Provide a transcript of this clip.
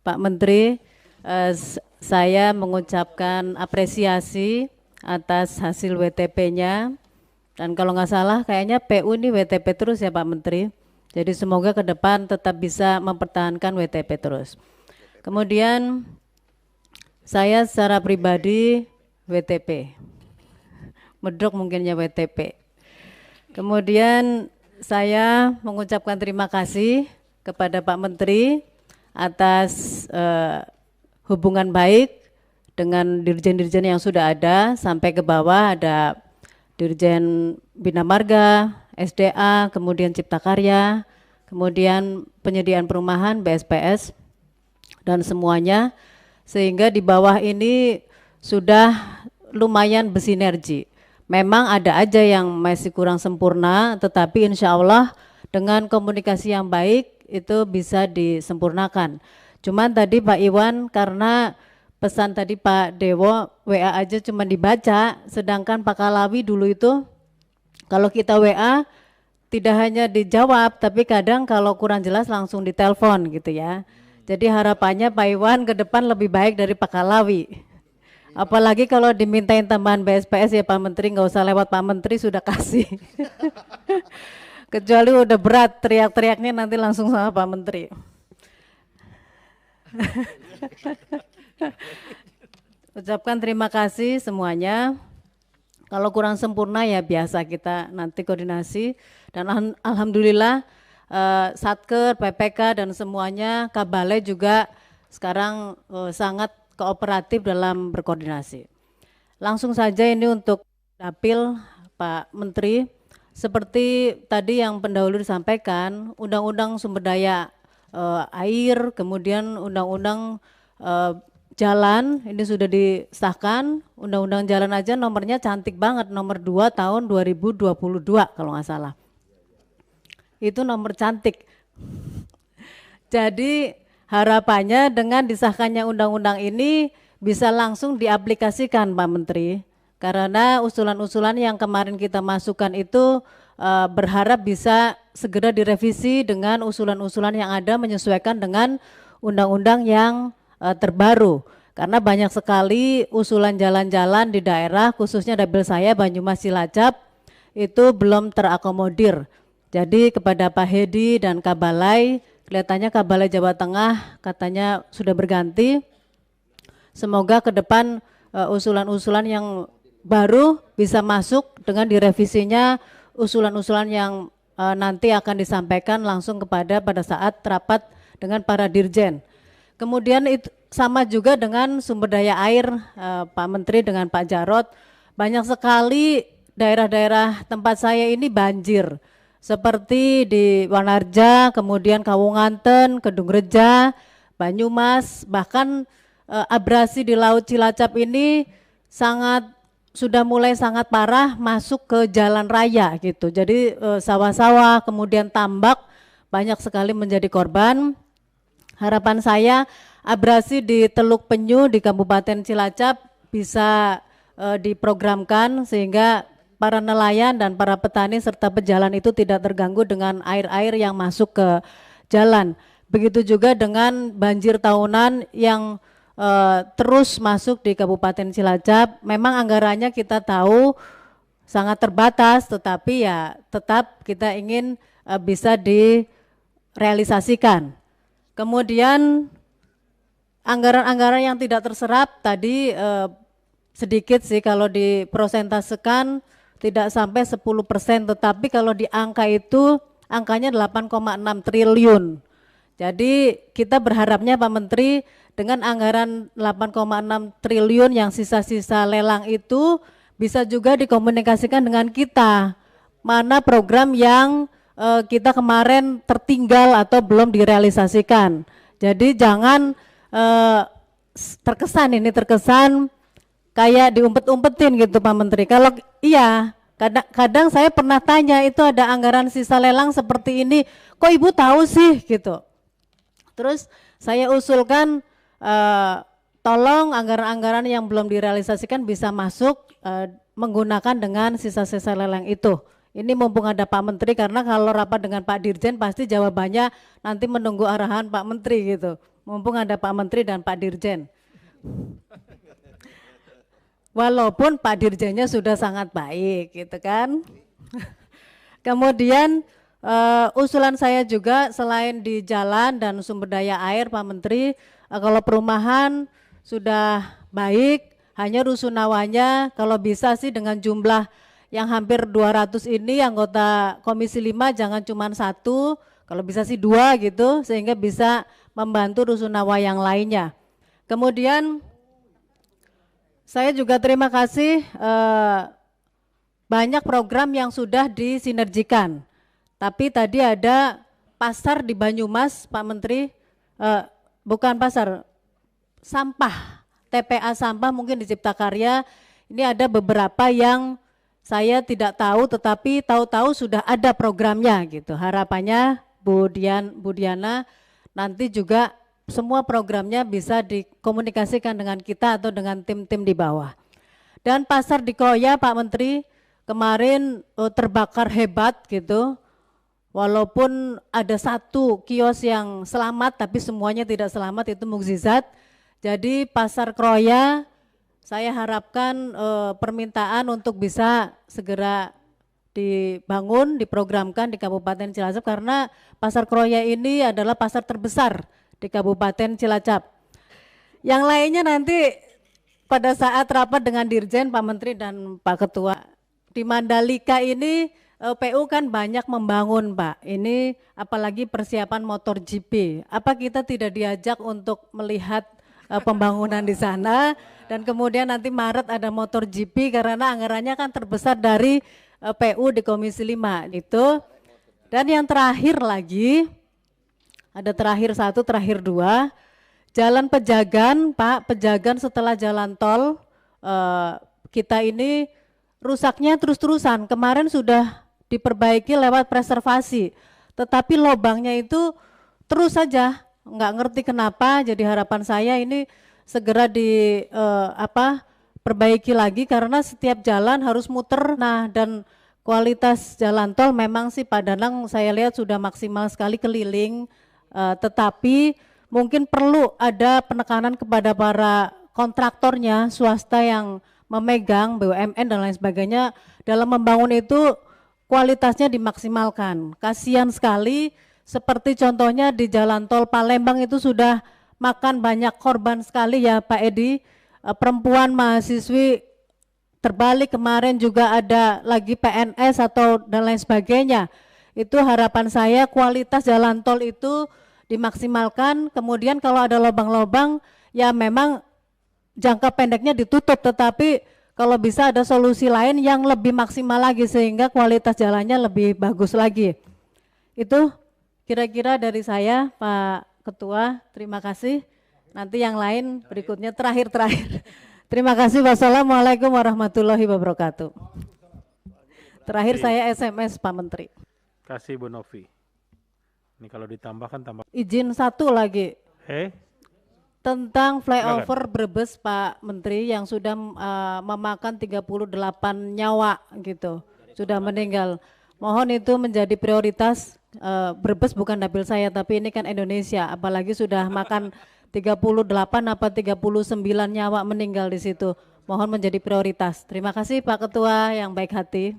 Pak Menteri, saya mengucapkan apresiasi atas hasil WTP-nya. Dan kalau nggak salah kayaknya PU ini WTP terus ya Pak Menteri. Jadi semoga ke depan tetap bisa mempertahankan WTP terus. Kemudian saya secara pribadi WTP. Medok mungkinnya WTP. Kemudian saya mengucapkan terima kasih kepada Pak Menteri atas hubungan baik dengan dirjen-dirjen yang sudah ada sampai ke bawah, ada Dirjen Bina Marga, SDA, kemudian Cipta Karya, kemudian penyediaan perumahan BSPS dan semuanya, sehingga di bawah ini sudah lumayan bersinergi. Memang ada aja yang masih kurang sempurna, tetapi insya Allah dengan komunikasi yang baik itu bisa disempurnakan. Cuman tadi Pak Iwan, karena pesan tadi Pak Dewo WA aja cuma dibaca, sedangkan Pak Kalawi dulu itu kalau kita WA tidak hanya dijawab, tapi kadang kalau kurang jelas langsung ditelepon gitu ya. Jadi harapannya Pak Iwan ke depan lebih baik dari Pak Kalawi. Apalagi kalau dimintain tambahan BSPS ya Pak Menteri, nggak usah lewat Pak Menteri sudah kasih. Kecuali udah berat teriak-teriaknya nanti langsung sama Pak Menteri. Ucapkan terima kasih semuanya. Kalau kurang sempurna ya biasa kita nanti koordinasi. Dan alhamdulillah Satker, PPK dan semuanya, Kabale juga sekarang sangat kooperatif dalam berkoordinasi. Langsung saja ini untuk dapil Pak Menteri, seperti tadi yang pendahulu disampaikan, Undang-Undang Sumber Daya Air, kemudian Undang-Undang Jalan, ini sudah disahkan. Undang-Undang Jalan aja nomornya cantik banget, nomor 2 tahun 2022 kalau nggak salah. Itu nomor cantik. Jadi harapannya dengan disahkannya undang-undang ini bisa langsung diaplikasikan Pak Menteri, karena usulan-usulan yang kemarin kita masukkan itu berharap bisa segera direvisi dengan usulan-usulan yang ada menyesuaikan dengan undang-undang yang terbaru. Karena banyak sekali usulan jalan-jalan di daerah, khususnya dapil saya Banyumas Cilacap, itu belum terakomodir. Jadi kepada Pak Hedi dan Kabalai, kelihatannya Kabalai Jawa Tengah katanya sudah berganti. Semoga ke depan usulan-usulan yang baru bisa masuk dengan direvisinya usulan-usulan yang nanti akan disampaikan langsung kepada pada saat rapat dengan para dirjen. Kemudian itu sama juga dengan sumber daya air, Pak Menteri dengan Pak Jarot, banyak sekali daerah-daerah tempat saya ini banjir. Seperti di Wanarja, kemudian Kawunganten, Kedungreja, Banyumas, bahkan abrasi di Laut Cilacap ini sudah mulai sangat parah masuk ke jalan raya gitu. Jadi sawah-sawah, kemudian tambak banyak sekali menjadi korban. Harapan saya abrasi di Teluk Penyu di Kabupaten Cilacap bisa diprogramkan sehingga para nelayan dan para petani serta pejalan itu tidak terganggu dengan air-air yang masuk ke jalan. Begitu juga dengan banjir tahunan yang terus masuk di Kabupaten Cilacap. Memang anggarannya kita tahu sangat terbatas, tetapi ya tetap kita ingin bisa direalisasikan. Kemudian anggaran-anggaran yang tidak terserap tadi sedikit sih kalau diprosentasekan tidak sampai 10%, tetapi kalau di angka itu angkanya 8,6 triliun. Jadi kita berharapnya Pak Menteri dengan anggaran 8,6 triliun yang sisa-sisa lelang itu bisa juga dikomunikasikan dengan kita. Mana program yang kita kemarin tertinggal atau belum direalisasikan. Jadi jangan terkesan kayak diumpet-umpetin gitu Pak Menteri. Kalau iya, kadang saya pernah tanya itu ada anggaran sisa lelang seperti ini, kok Ibu tahu sih gitu. Terus saya usulkan tolong anggaran-anggaran yang belum direalisasikan bisa masuk menggunakan dengan sisa-sisa lelang itu. Ini mumpung ada Pak Menteri, karena kalau rapat dengan Pak Dirjen pasti jawabannya nanti menunggu arahan Pak Menteri gitu. mumpung ada Pak Menteri dan Pak Dirjen. Walaupun Pak Dirjennya sudah sangat baik, gitu kan. Kemudian usulan saya juga selain di jalan dan sumber daya air, Pak Menteri, kalau perumahan sudah baik, hanya rusunawanya kalau bisa sih dengan jumlah yang hampir 200 ini anggota Komisi 5 jangan cuma 1, kalau bisa sih 2 gitu, sehingga bisa membantu rusunawa yang lainnya. Kemudian saya juga terima kasih banyak program yang sudah disinergikan. Tapi tadi ada pasar di Banyumas, Pak Menteri, bukan pasar, sampah, TPA sampah mungkin di Cipta Karya. Ini ada beberapa yang saya tidak tahu, tetapi tahu-tahu sudah ada programnya gitu. Harapannya Bu Diana nanti juga semua programnya bisa dikomunikasikan dengan kita atau dengan tim-tim di bawah. Dan pasar di Kroya, Pak Menteri, kemarin terbakar hebat gitu. Walaupun ada 1 kios yang selamat, tapi semuanya tidak selamat, itu mukjizat. Jadi pasar Kroya, saya harapkan permintaan untuk bisa segera dibangun, diprogramkan di Kabupaten Cilacap, karena pasar Kroya ini adalah pasar terbesar di Kabupaten Cilacap. Yang lainnya nanti pada saat rapat dengan Dirjen, Pak Menteri dan Pak Ketua. Di Mandalika ini PU kan banyak membangun, Pak. Ini apalagi persiapan motor GP. Apa kita tidak diajak untuk melihat pembangunan di sana, dan kemudian nanti Maret ada motor GP karena anggarannya kan terbesar dari PU di Komisi 5 itu. Dan yang terakhir lagi, ada terakhir 1, terakhir 2, Jalan Pejagan, Pak, Pejagan setelah jalan tol kita ini rusaknya terus-terusan. Kemarin sudah diperbaiki lewat preservasi, tetapi lubangnya itu terus saja, nggak ngerti kenapa. Jadi harapan saya ini segera perbaiki lagi, karena setiap jalan harus muter. Nah, dan kualitas jalan tol memang sih Pak Danang saya lihat sudah maksimal sekali keliling, tetapi mungkin perlu ada penekanan kepada para kontraktornya, swasta yang memegang, BUMN dan lain sebagainya, dalam membangun itu kualitasnya dimaksimalkan. Kasihan sekali, seperti contohnya di jalan tol Palembang itu sudah makan banyak korban sekali ya Pak Edi, perempuan mahasiswi terbalik, kemarin juga ada lagi PNS atau dan lain sebagainya. Itu harapan saya kualitas jalan tol itu dimaksimalkan. Kemudian kalau ada lubang-lubang ya memang jangka pendeknya ditutup, tetapi kalau bisa ada solusi lain yang lebih maksimal lagi sehingga kualitas jalannya lebih bagus lagi. Itu kira-kira dari saya, Pak Ketua. Terima kasih. Nanti yang lain berikutnya terakhir. Terima kasih. Wassalamualaikum warahmatullahi wabarakatuh. Terakhir saya SMS Pak Menteri. Kasih Bu Novi. Ini kalau ditambahkan tambah. Izin 1 lagi. Tentang flyover Brebes Pak Menteri yang sudah memakan 38 nyawa gitu, sudah meninggal. Mohon itu menjadi prioritas. Brebes bukan dapil saya, tapi ini kan Indonesia, apalagi sudah makan 38 apa 39 nyawa meninggal di situ. Mohon menjadi prioritas. Terima kasih Pak Ketua yang baik hati.